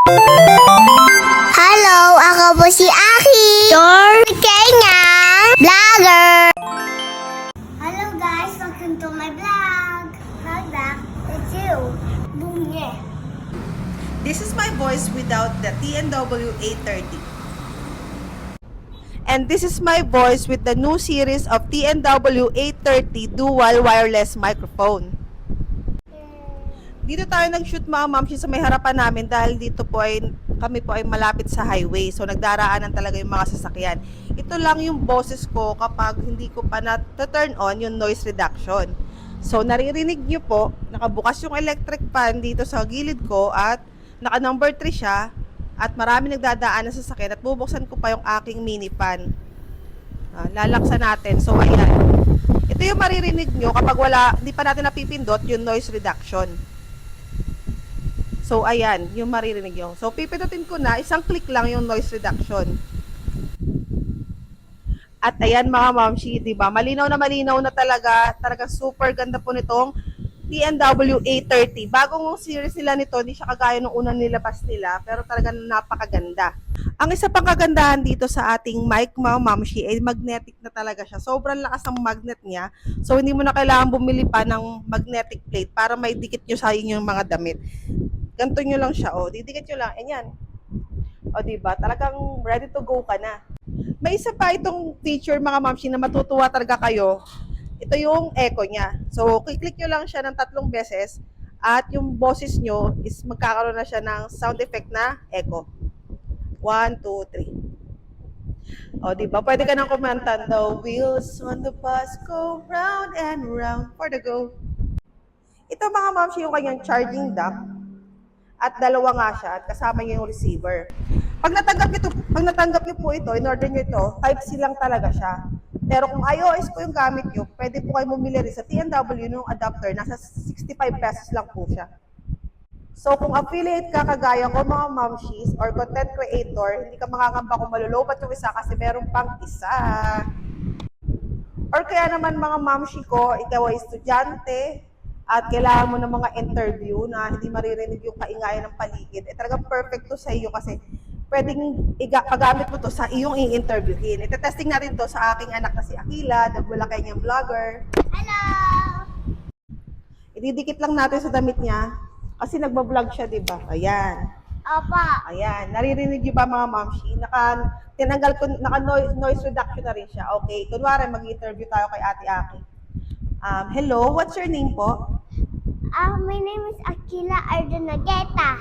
Hello, ako po si Aki, your Kenyang vlogger. Hello guys, welcome to my vlog. Vlog, it's you. Bunye. This is my voice without the TNW 830. And this is my voice with the new series of TNW 830 dual wireless microphone. Dito tayo nag-shoot mga mamshi sa may harapan namin dahil dito po ay kami po ay malapit sa highway. So nagdaraanan talaga yung mga sasakyan. Ito lang yung boses ko kapag hindi ko pa na-turn on yung noise reduction. So naririnig nyo po, nakabukas yung electric fan dito sa gilid ko at naka number 3 siya at marami nagdadaan ng sasakyan at bubuksan ko pa yung aking mini fan. Lalaksan natin. So ayan. Ito yung maririnig nyo kapag hindi pa natin napipindot yung noise reduction. So, ayan, yung maririnig yung. So, pipindutin ko na, isang click lang yung noise reduction. At ayan mga mamshi, diba? Malinaw na talaga. Talaga super ganda po nitong TNW 830. Bagong series nila nito, hindi siya kagaya nung unang nilabas nila, pero talagang napakaganda. Ang isa pang kagandahan dito sa ating mic mga mamshi ay magnetic na talaga siya. Sobrang lakas ng magnet niya. So, hindi mo na kailangan bumili pa ng magnetic plate para may dikit nyo sa inyong mga damit. Ganto nyo lang siya, didikit nyo lang, yan. Diba? Talagang ready to go ka na. May isa pa itong feature mga mamshi na matutuwa talaga kayo. Ito yung echo niya. So, click nyo lang siya ng 3 beses at yung boses nyo is magkakaroon na siya ng sound effect na echo. 1, 2, 3. Diba? Pwede ka nang kumanta, the wheels on the bus go round and round for the go. Ito mga mamshi yung kanyang charging dock. At dalawa nga siya at kasama niya yung receiver. Pag natanggap niyo po ito, in order niyo ito, Type-C lang talaga siya. Pero kung iOS po yung gamit niyo, pwede po kayo bumili rin sa TNW ng adapter, nasa 65 pesos lang po siya. So kung affiliate ka kagaya ko mga mamshis or content creator, hindi ka makakamba kung malulobat yung isa kasi meron pang isa. Or kaya naman mga mamshi ko, ikaw ay estudyante, at kailangan mo ng mga interview na hindi maririnig yung kaingayan ng paligid, talagang perfect to sa iyo kasi pwedeng pagamit mo to sa iyong i-interviewin. Ite-testing natin to sa aking anak na si Akila, the Bulacay niyang vlogger. Hello! Ididikit lang natin sa damit niya kasi nagbablog siya, di ba? Ayan. Opa. Ayan. Naririnig niyo ba mga mamshi? Naka noise reduction na rin siya. Okay. Kunwari, mag-interview tayo kay Ate Aki. Hello, what's your name po? My name is Akila Ardenageta.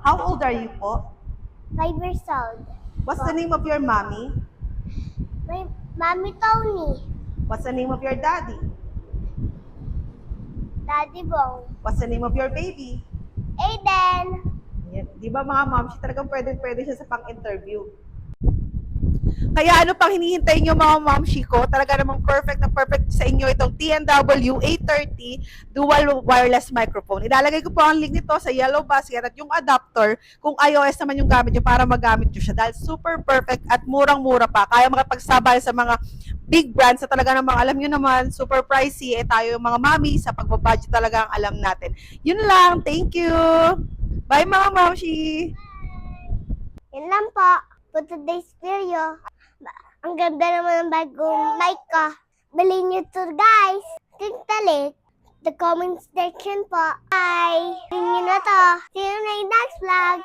How old are you po? 5 years old. What's the name of your mommy? My mommy Tony. What's the name of your daddy? Daddy Bong. What's the name of your baby? Aiden. Yan. Di ba mga moms, talagang pwede siya sa pang-interview. Kaya ano pang hinihintay nyo mga momshi ko, talaga namang perfect na perfect sa inyo itong TNW 830 dual wireless microphone. Ilalagay ko po ang link nito sa yellow basket at yung adapter kung iOS naman yung gamit nyo para magamit nyo siya dahil super perfect at murang-mura pa. Kaya makapagsabay sa mga big brands na talaga namang alam nyo naman, super pricey. Tayo yung mga mami sa pagbabudget talaga ang alam natin. Yun lang. Thank you. Bye mga momshi. Yan lang po. For today's video. Ang ganda naman ng bagong mic ko. Bilhin nyo to guys. Click the link. The comment section po. Bye! Bilhin nyo na to. See you in the next vlog.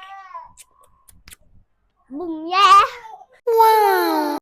Boom! Yeah!